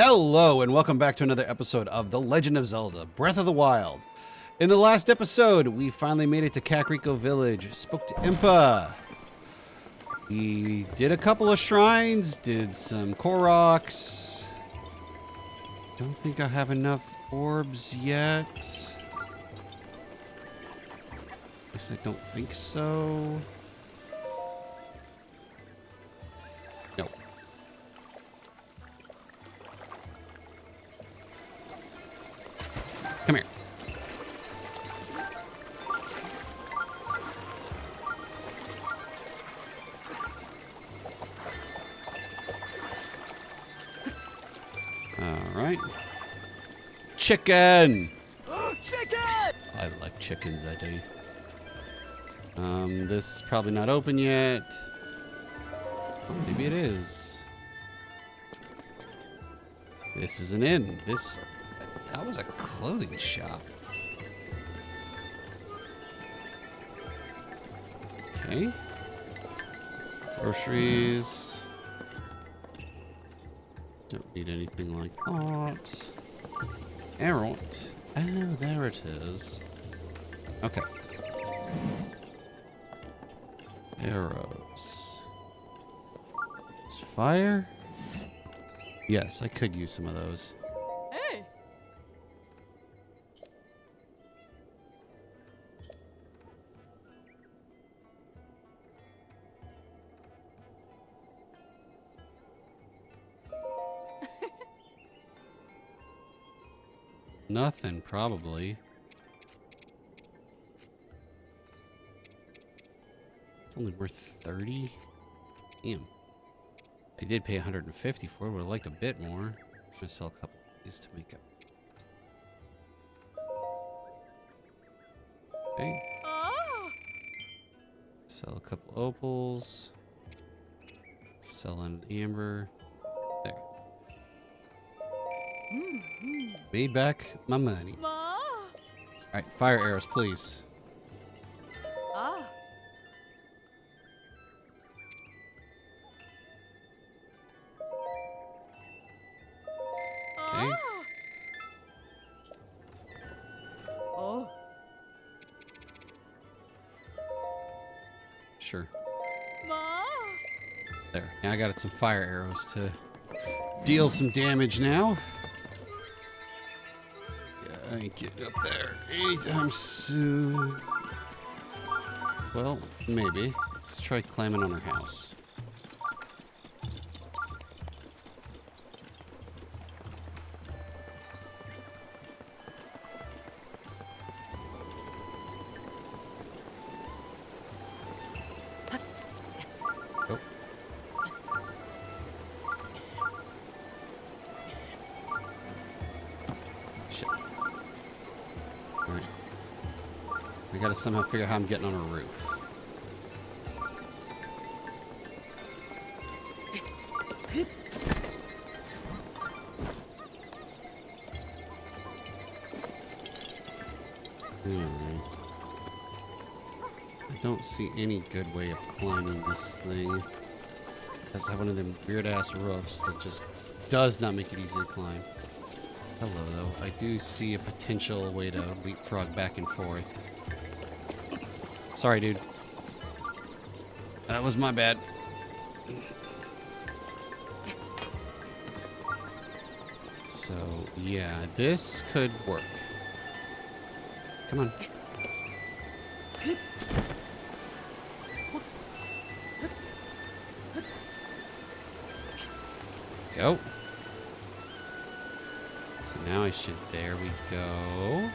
Hello, and welcome back to another episode of The Legend of Zelda: Breath of the Wild. In the last episode, we finally made it to Kakariko Village, spoke to Impa. We did a couple of shrines, did some Koroks. Don't think I have enough orbs yet. Guess I don't think so. No. Come here. All right. Chicken! Oh, chicken! I like chickens, I do. This is probably not open yet. Oh, maybe it is. This is an inn. That was a clothing shop. Okay. Groceries. Don't need anything like that. Arrow. Oh, there it is. Okay. Arrows. Is fire? Yes, I could use some of those. Hey! Nothing, probably. It's only worth 30? Damn. I did pay 150 for it. Would have liked a bit more. I'm gonna sell a couple of these to make up. Okay. Oh! Sell a couple opals. Sell an amber. There. Made back my money. Ma! Alright, fire arrows, please. Ah! Okay. Oh! Sure. Ma! There. Now I got some fire arrows to deal some damage now. Yeah, I ain't getting up there anytime soon. Well, maybe. Let's try climbing on her house. Oh. Shit. Alright. I gotta somehow figure out how I'm getting on her roof. I don't see any good way of climbing this thing. It has to have one of them weird ass roofs that just does not make it easy to climb. Hello, though. I do see a potential way to leapfrog back and forth. Sorry, dude. That was my bad. So, yeah, this could work. Come on. Go. So now I should, there we go.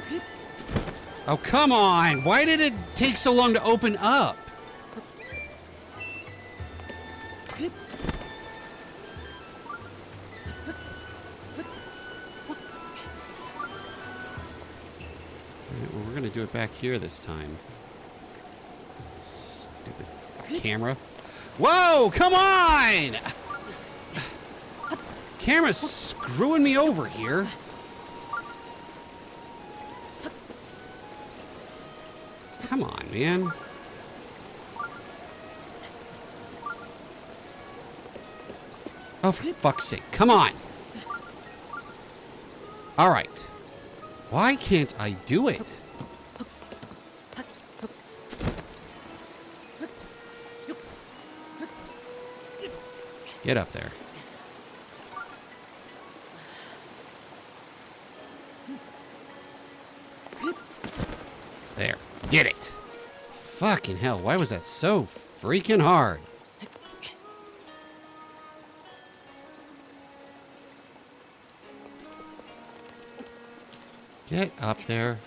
Oh, come on! Why did it take so long to open up? Alright, well, we're gonna do it back here this time. Stupid camera. Whoa! Come on! Camera's screwing me over here. Come on, man. Oh, for fuck's sake. Come on. All right. Why can't I do it? Get up there. There. Did it. Fucking hell. Why was that so freaking hard? Get up there.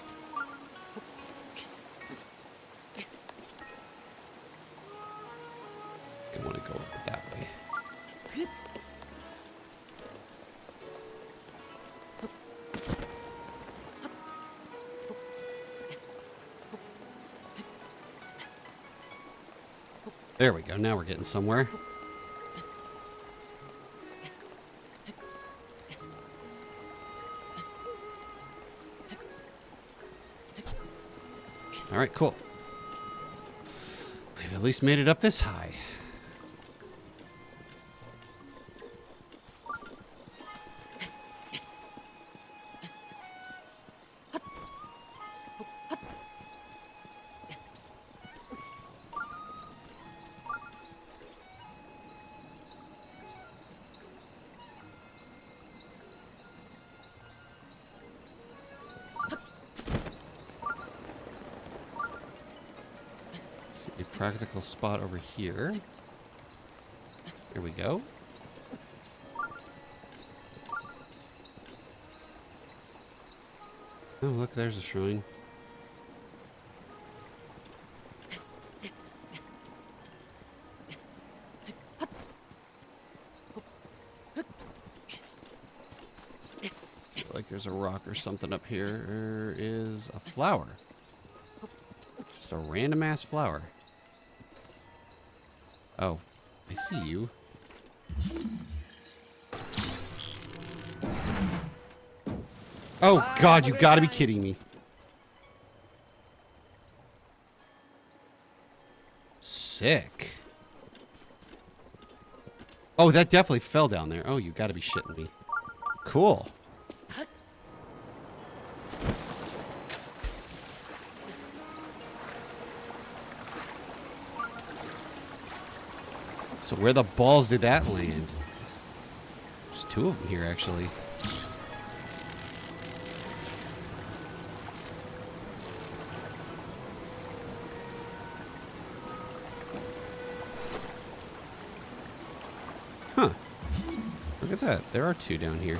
I want to go up that way. There we go. Now we're getting somewhere. All right, cool. We've at least made it up this high. A practical spot over here. Here we go. Oh, look, there's a shrine. Like there's a rock or something up here. There is a flower. Just a random ass flower. Oh, I see you. Oh God, you gotta be kidding me. Sick. Oh, that definitely fell down there. Oh, you gotta be shitting me. Cool. So where the balls did that land? There's two of them here, actually. Huh. Look at that. There are two down here.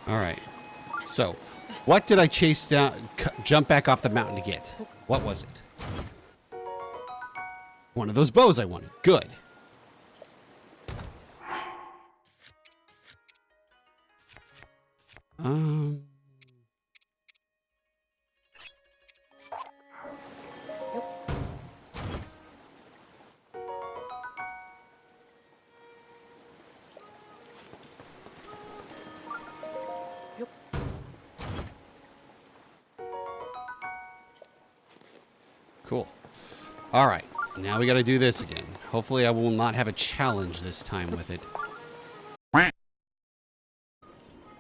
All right. So, what did I chase down, jump back off the mountain to get? What was it? One of those bows I wanted. Good. Cool. All right. Now we got to do this again. Hopefully I will not have a challenge this time with it.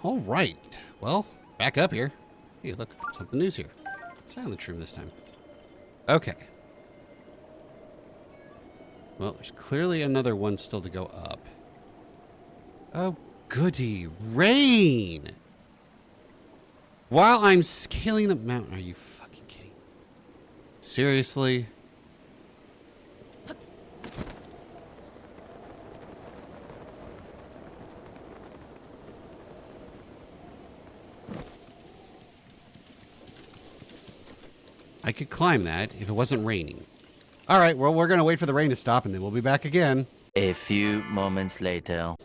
All right. Well, back up here. Hey, look. Something new's here. Silent room this time. Okay. Well, there's clearly another one still to go up. Oh, goody. Rain! While I'm scaling the mountain. Are you fucking kidding me? Seriously? I could climb that if it wasn't raining. All right, well, we're going to wait for the rain to stop, and then we'll be back again. A few moments later.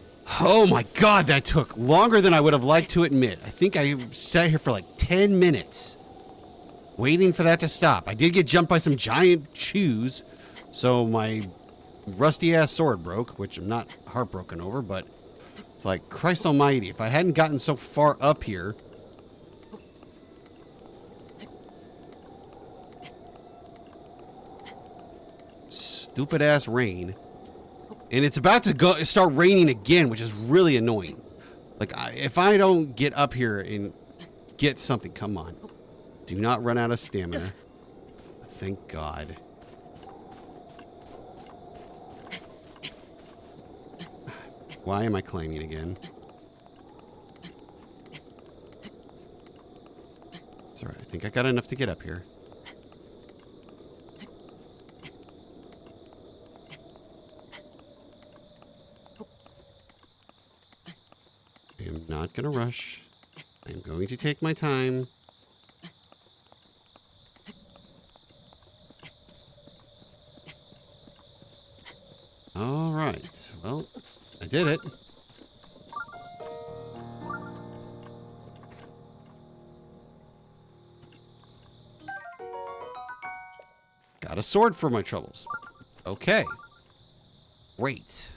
Oh my God, that took longer than I would have liked to admit. I think I sat here for like 10 minutes. waiting for that to stop. I did get jumped by some giant shoes, so my rusty-ass sword broke, which I'm not heartbroken over, but it's like, Christ almighty, if I hadn't gotten so far up here... Stupid-ass rain. And it's about to start raining again, which is really annoying. Like, if I don't get up here and get something... Come on. Do not run out of stamina. Thank God. Why am I climbing again? It's alright. I think I got enough to get up here. I am not going to rush. I am going to take my time. Alright. Well, I did it. Got a sword for my troubles. Okay. Great.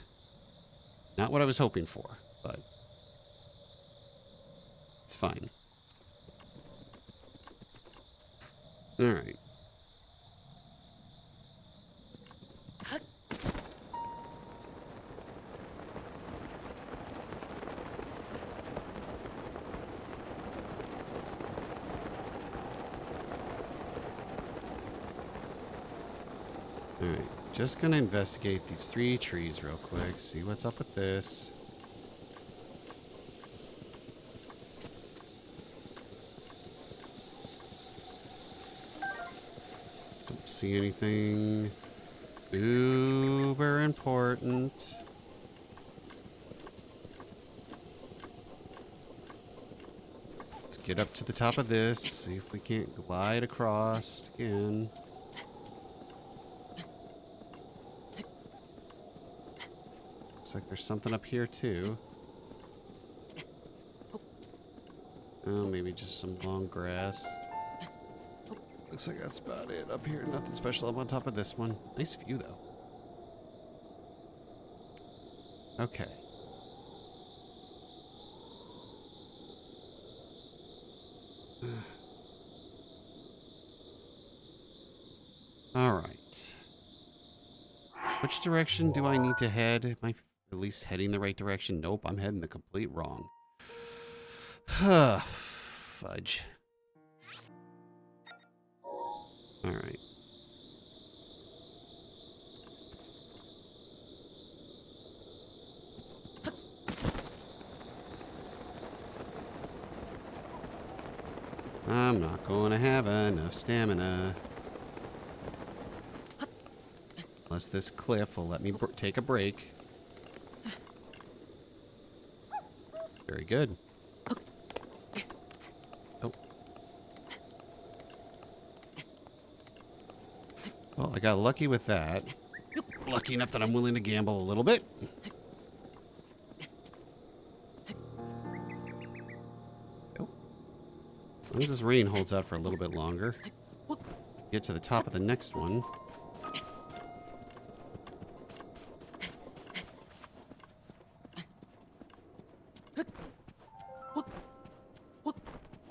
Not what I was hoping for, but it's fine. Alright. Alright, just gonna investigate these 3 trees real quick, see what's up with this. Don't see anything uber important. Let's get up to the top of this, see if we can't glide across again. Looks like there's something up here too. Oh, maybe just some long grass. Looks like that's about it up here. Nothing special up on top of this one. Nice view though. Okay. All right. Which direction do I need to head? Am I at least heading the right direction? Nope, I'm heading the complete wrong. Fudge. All right. I'm not going to have enough stamina. Unless this cliff will let me take a break. Very good. Oh. Well, I got lucky with that. Lucky enough that I'm willing to gamble a little bit. Oh. As long as this rain holds out for a little bit longer. Get to the top of the next one.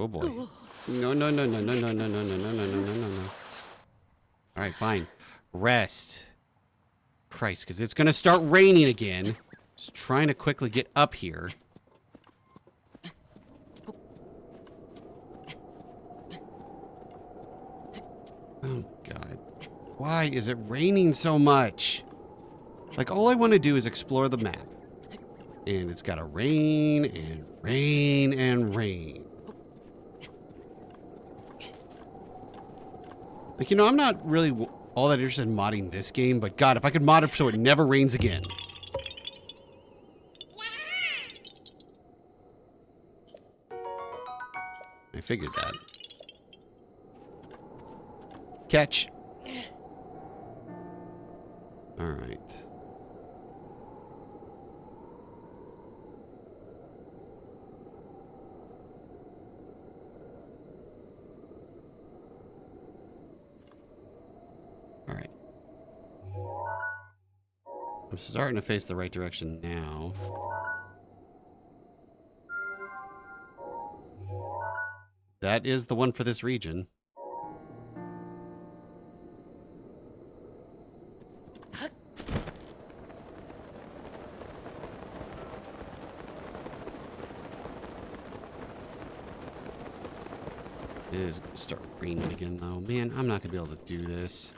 Oh boy. No, no, no, no, no, no, no, no, no, no, no, no, no, no, no. Alright, fine. Rest. Christ, because it's going to start raining again. Just trying to quickly get up here. Oh, God. Why is it raining so much? Like, all I want to do is explore the map. And it's got to rain and rain and rain. Like, you know, I'm not really all that interested in modding this game, but God, if I could mod it so it never rains again. I figured that. Catch. All right. I'm starting to face the right direction now. That is the one for this region. It is going to start raining again, though. Man, I'm not going to be able to do this.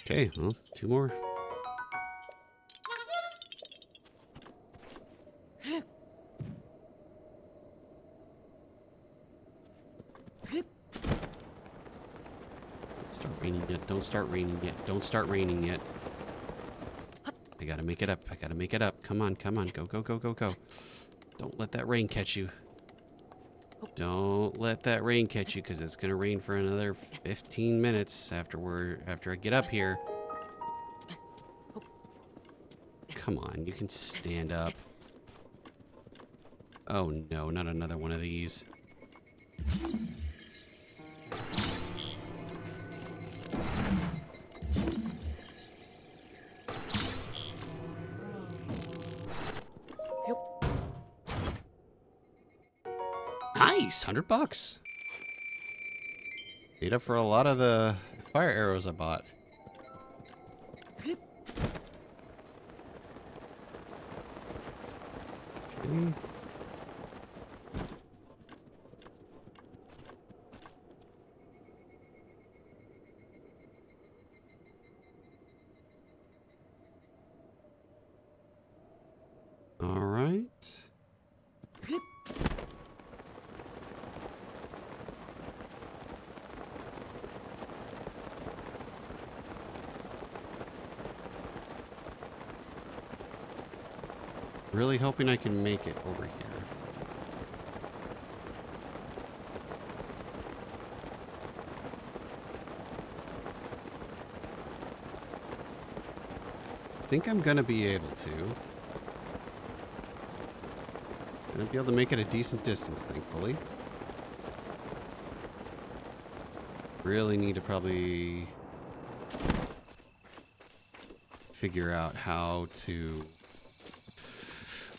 Okay, well, 2 more. Don't start raining yet. Don't start raining yet. Don't start raining yet. I gotta make it up. I gotta make it up. Come on, come on. Go, go, go, go, go. Don't let that rain catch you. Don't let that rain catch you, because it's gonna rain for another 15 minutes after I get up here. Come on, you can stand up. Oh no, not another one of these. Nice, $100. Made up for a lot of the fire arrows I bought. Okay. All right. Really hoping I can make it over here. I think I'm gonna be able to. Gonna be able to make it a decent distance, thankfully. Really need to probably figure out how to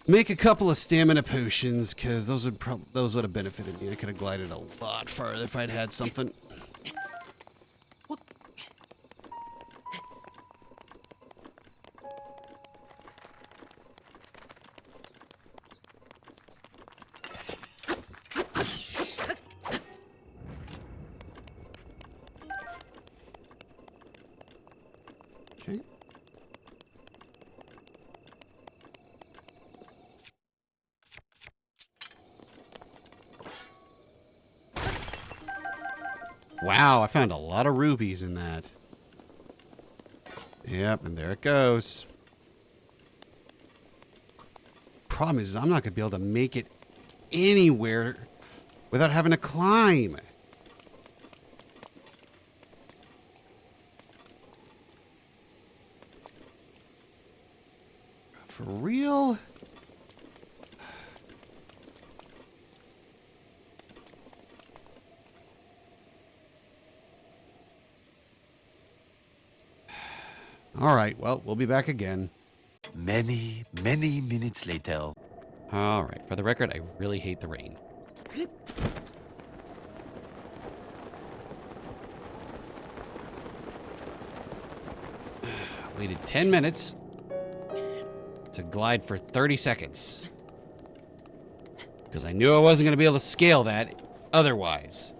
make a couple of stamina potions, because those would have benefited me. I could have glided a lot farther if I'd had something. Okay. Wow, I found a lot of rubies in that. Yep, and there it goes. Problem is, I'm not going to be able to make it anywhere without having to climb. For real? All right, well, we'll be back again. Many, many minutes later. All right, for the record, I really hate the rain. Waited 10 minutes to glide for 30 seconds. Because I knew I wasn't going to be able to scale that otherwise.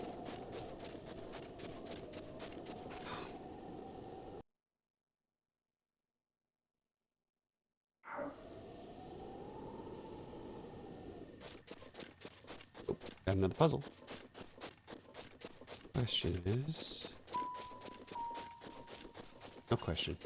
Oh, got another puzzle. Question is... No question.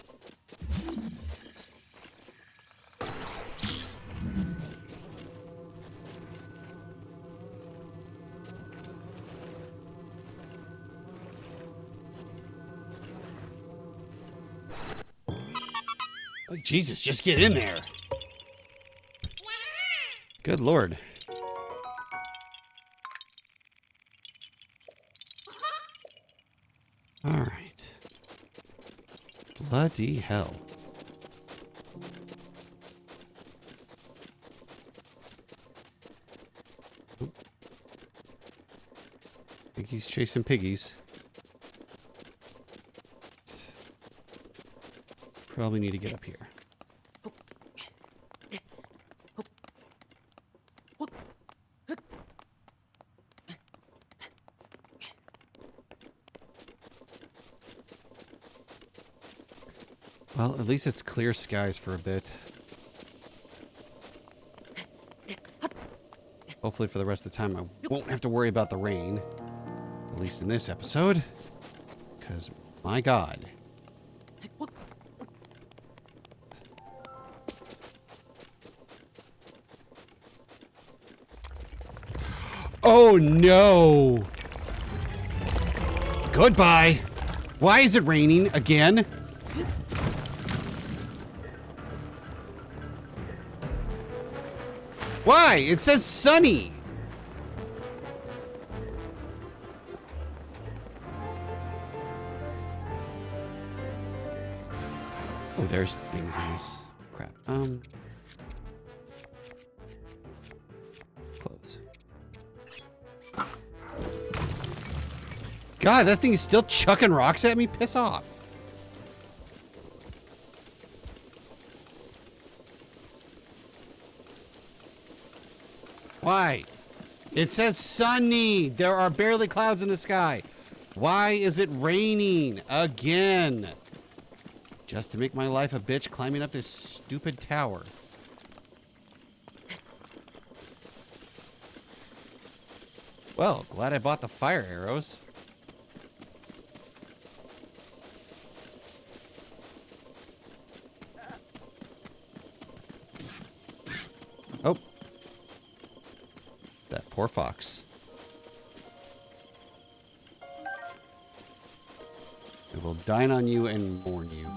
Like, Jesus, just get in there. Good Lord. All right. Bloody hell. Oop. I think he's chasing piggies. Probably need to get up here. Well, at least it's clear skies for a bit. Hopefully for the rest of the time I won't have to worry about the rain. At least in this episode. Because, my God. Oh, no. Goodbye. Why is it raining again? Why? It says sunny. Oh, there's things in this crap. Close. God, that thing is still chucking rocks at me. Piss off. Why? It says sunny. There are barely clouds in the sky. Why is it raining again? Just to make my life a bitch climbing up this stupid tower. Well, glad I bought the fire arrows. Oh. That poor fox. I will dine on you and mourn you.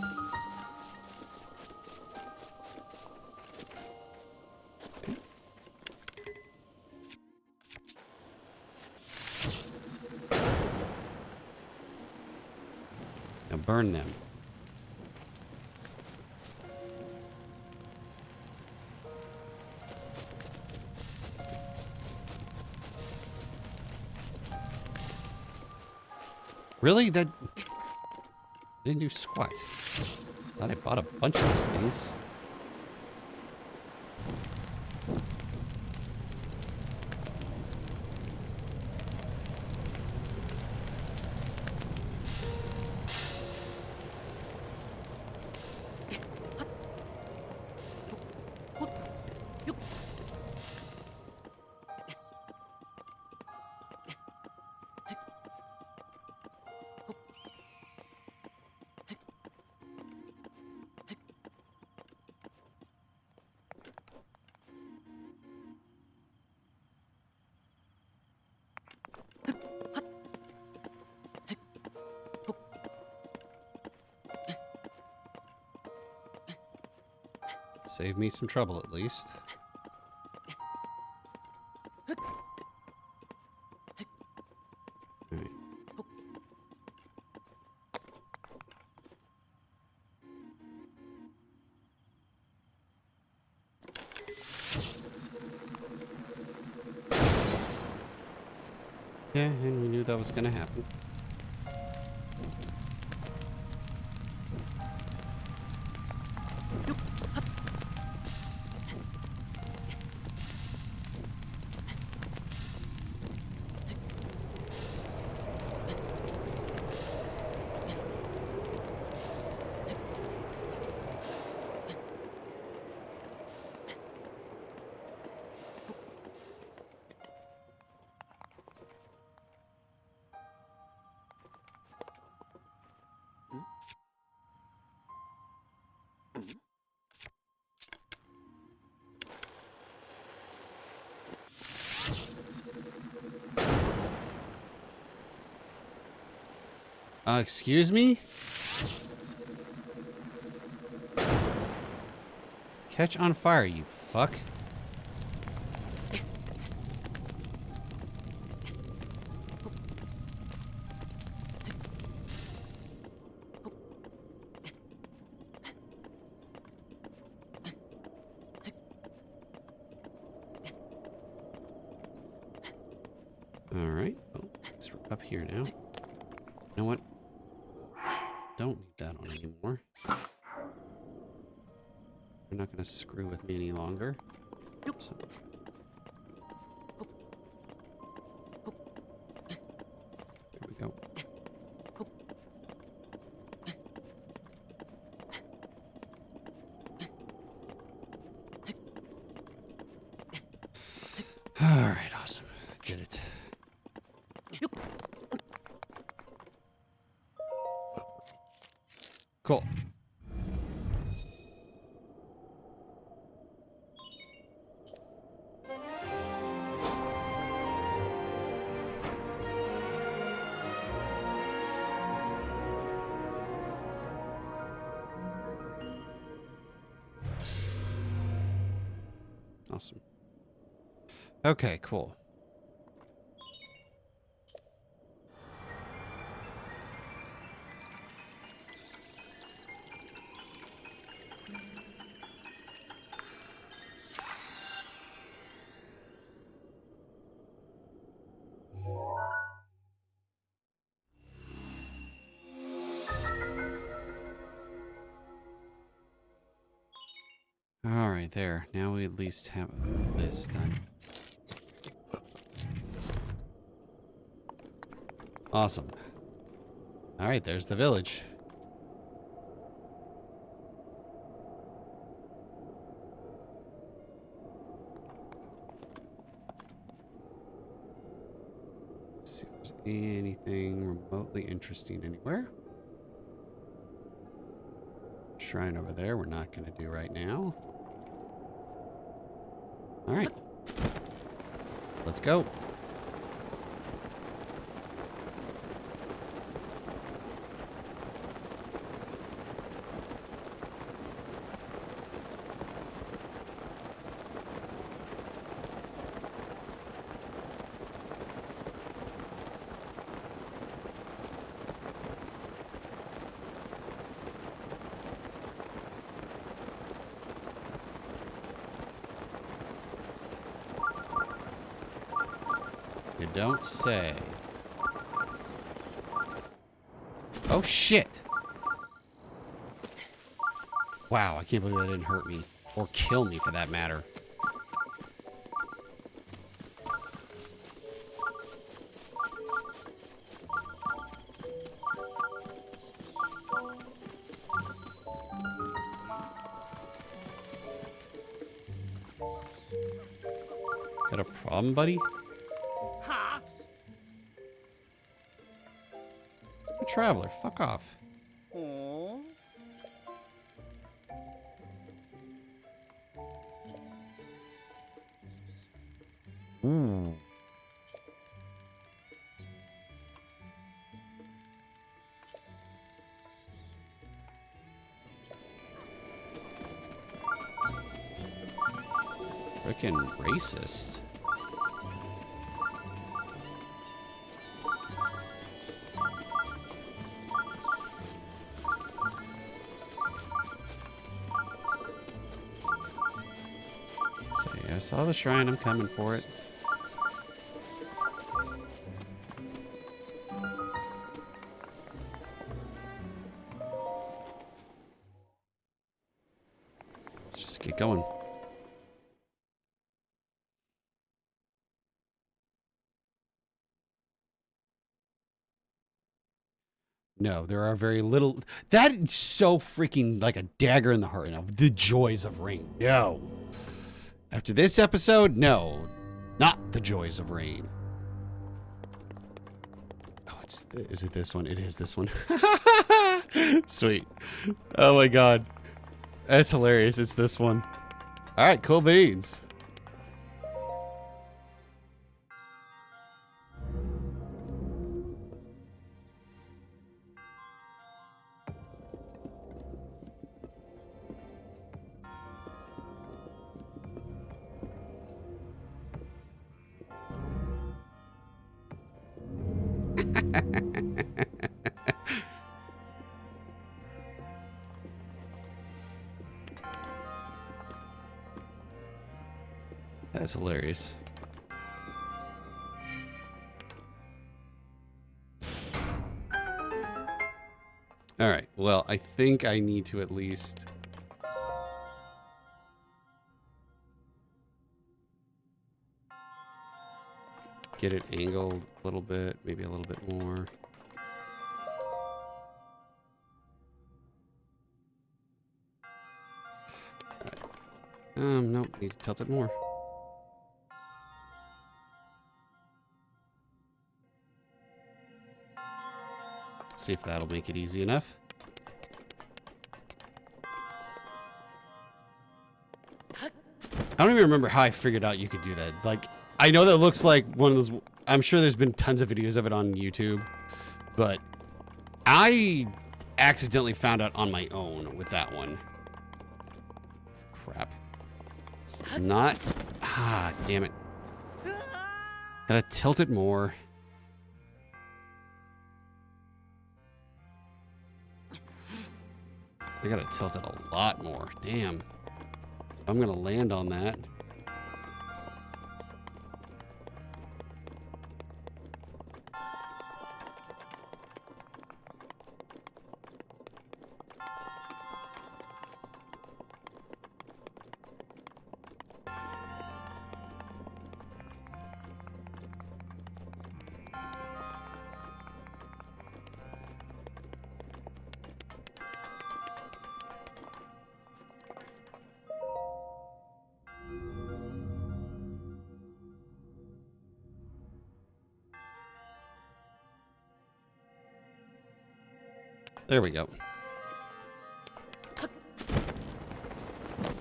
Now burn them. Really? That didn't do squat. Thought I bought a bunch of these things. Save me some trouble, at least. Alright. Yeah, and we knew that was going to happen. Excuse me? Catch on fire, you fuck. Alright. Oh, so we're up here now. You know what? Don't need that on anymore. You're not going to screw with me any longer. So. There we go. Alright, awesome. Did it. Cool. Awesome. Okay, cool. All right, there. Now we at least have this done. Awesome. All right, there's the village. See if there's anything remotely interesting anywhere. Shrine over there we're not going to do right now. All right. Let's go. You don't say. Oh, shit. Wow, I can't believe that didn't hurt me. Or kill me, for that matter. Got a problem, buddy? A traveler, fuck off. Ooh. Frickin' racist. So yeah, I saw the shrine, I'm coming for it. Let's just get going. No, there are very little. That's so freaking like a dagger in the heart. Now, the joys of rain. No. After this episode, no. Not the joys of rain. Oh, is it this one? It is this one. Sweet. Oh my god. That's hilarious. It's this one. All right, cool beans. That's hilarious. All right. Well, I think I need to at least get it angled a little bit, maybe a little bit more. Nope, need to tilt it more. See if that'll make it easy enough. I don't even remember how I figured out you could do that. Like, I know that looks like one of those. I'm sure there's been tons of videos of it on YouTube, but I accidentally found out on my own with that one. Crap. It's not. Ah, damn it. Gotta tilt it more. I gotta tilt it a lot more. Damn. I'm gonna land on that. There we go.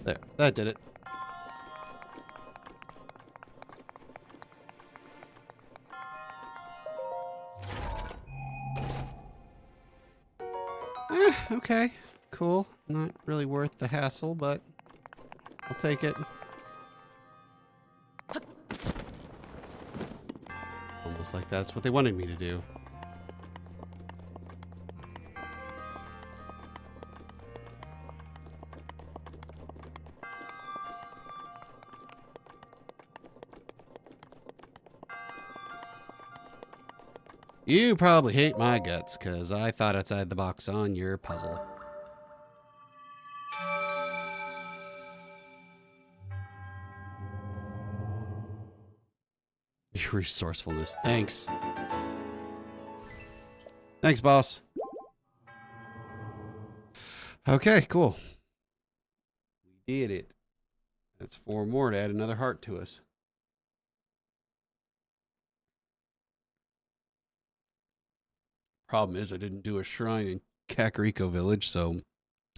There, that did it. Okay, cool. Not really worth the hassle, but I'll take it. Almost like that's what they wanted me to do. You probably hate my guts, because I thought outside the box on your puzzle. Your resourcefulness. Thanks. Thanks, boss. Okay, cool. We did it. That's 4 more to add another heart to us. Problem is, I didn't do a shrine in Kakariko Village, so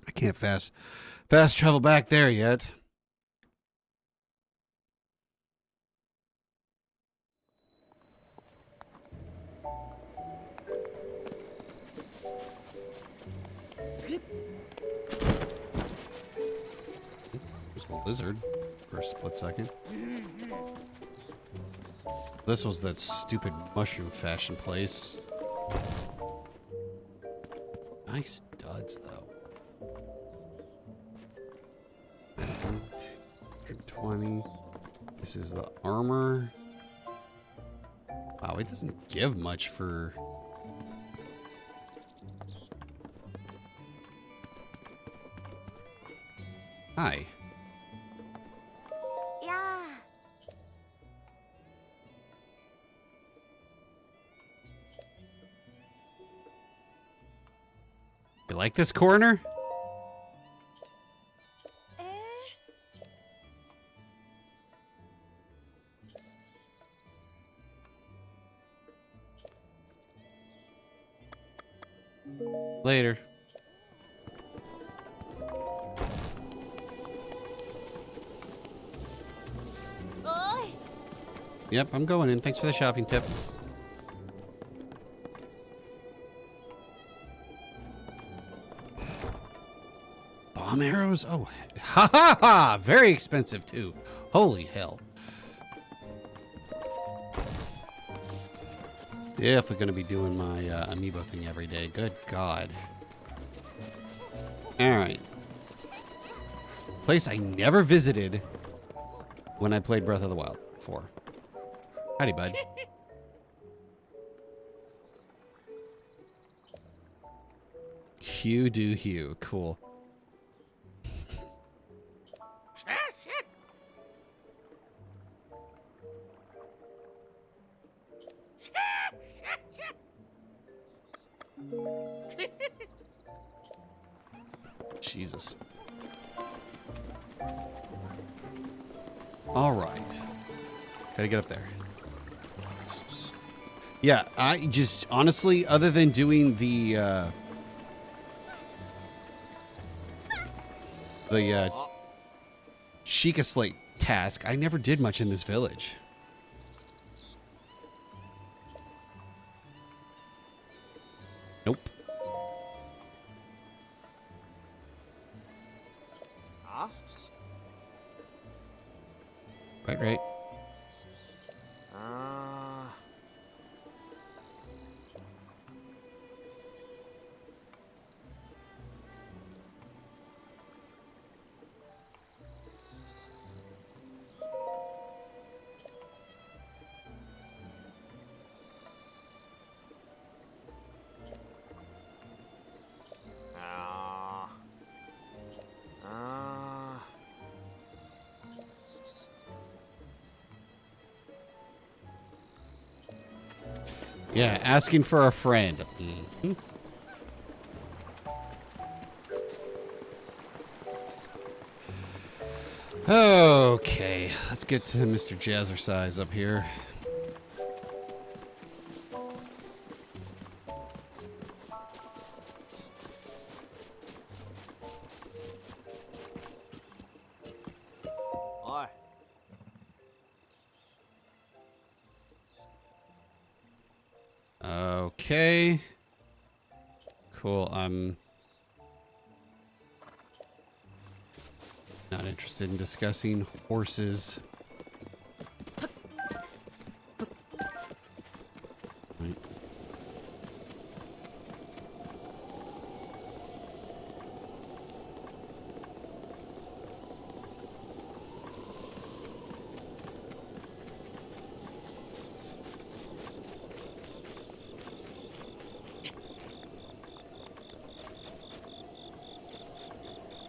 I can't fast travel back there yet. There's a lizard for a split second. This was that stupid mushroom fashion place. Nice duds, though. 220. This is the armor. Wow, it doesn't give much for... Hi. Yeah. You like this corner? Later. Oi! Yep, I'm going in. Thanks for the shopping tip. Bomb arrows? Oh, ha ha ha! Very expensive too. Holy hell. Definitely going to be doing my amiibo thing every day. Good God. All right. Place I never visited. when I played Breath of the Wild 4. Howdy, bud. Hugh do Hugh. Cool. Jesus. All right. Gotta get up there. Yeah, I just, honestly, other than doing the Sheikah Slate task, I never did much in this village. Nope. Quite right. Yeah, asking for a friend. Mm-hmm. Okay, let's get to Mr. Jazzercise up here. Okay. Cool. I'm not interested in discussing horses. Right.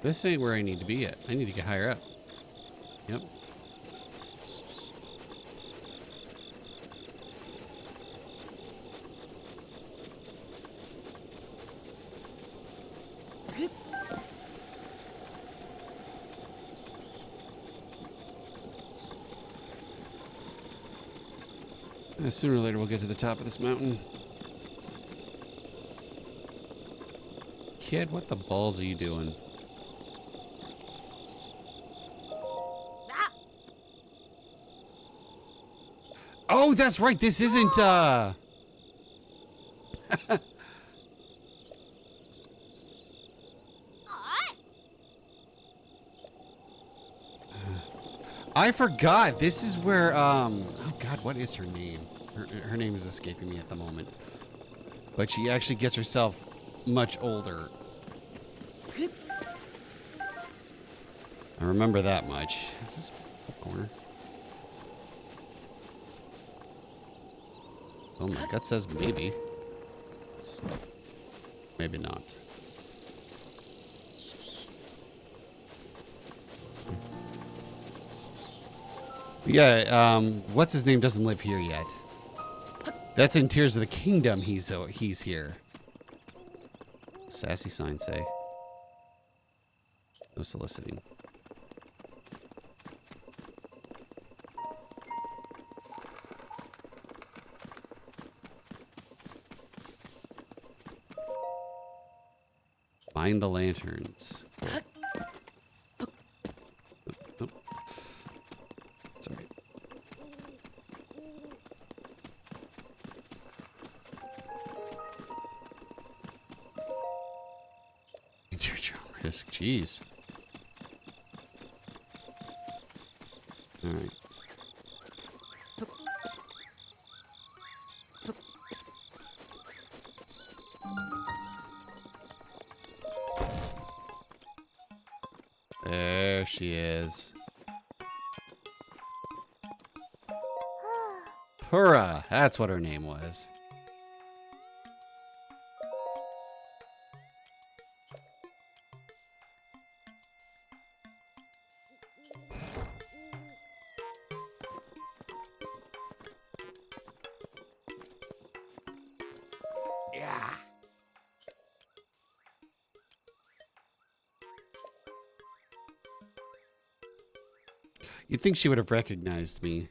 This ain't where I need to be at. I need to get higher up. Yep. Sooner or later we'll get to the top of this mountain. Kid, what the balls are you doing? Oh, that's right. This isn't, I forgot. This is where, oh God, what is her name? Her name is escaping me at the moment. But she actually gets herself much older. I remember that much. Is this a corner? Oh, my gut says maybe. Maybe not. Yeah, what's his name doesn't live here yet. That's in Tears of the Kingdom. He's here. Sassy sign say. No soliciting. Find the lanterns. Oh. Oh. Sorry. Risk. Jeez. All right. There she is. Pura, that's what her name was. Yeah. You'd think she would have recognized me.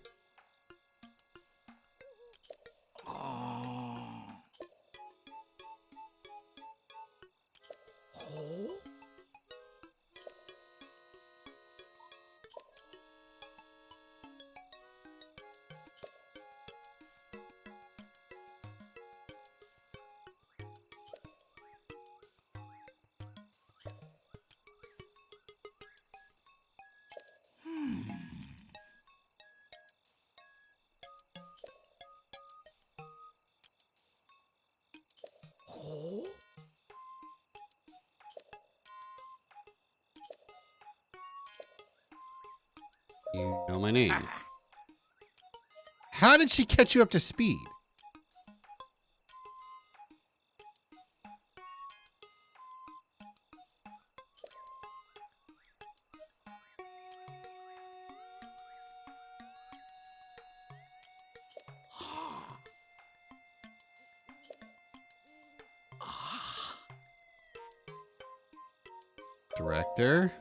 You know my name. How did she catch you up to speed? Director.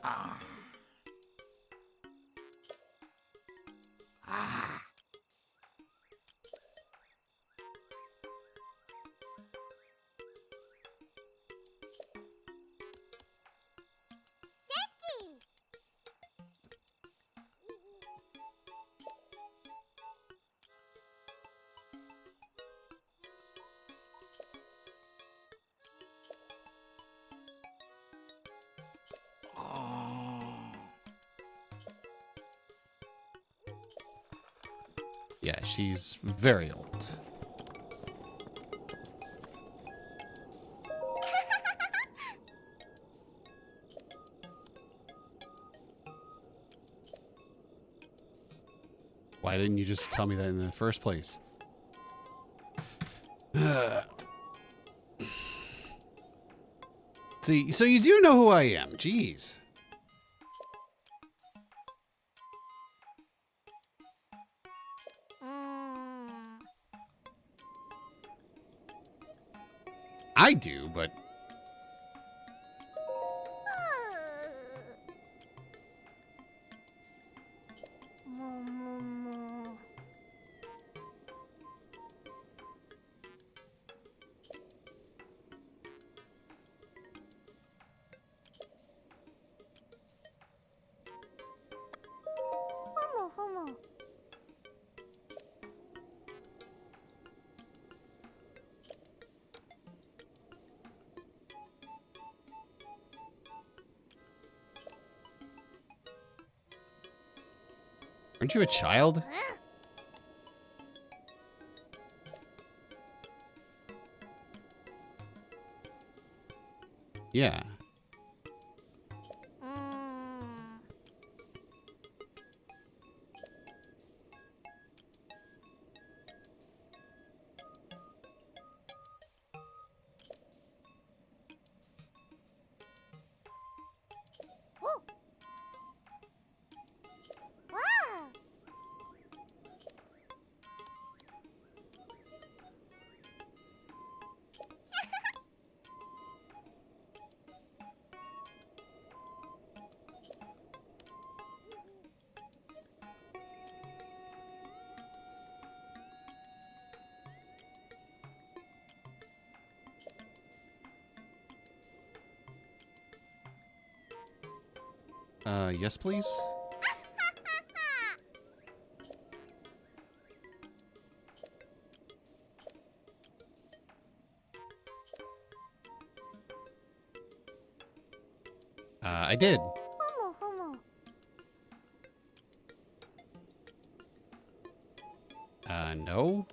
Yeah, she's very old. Why didn't you just tell me that in the first place? See, so you do know who I am. Jeez. I do, but aren't you a child? Yeah. Yes, please. I did. No.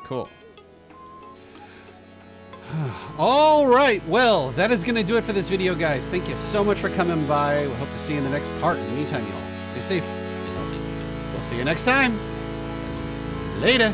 Cool. All right. Well, that is going to do it for this video, guys. Thank you so much for coming by. We hope to see you in the next part. In the meantime, y'all, stay safe, stay healthy. We'll see you next time. Later.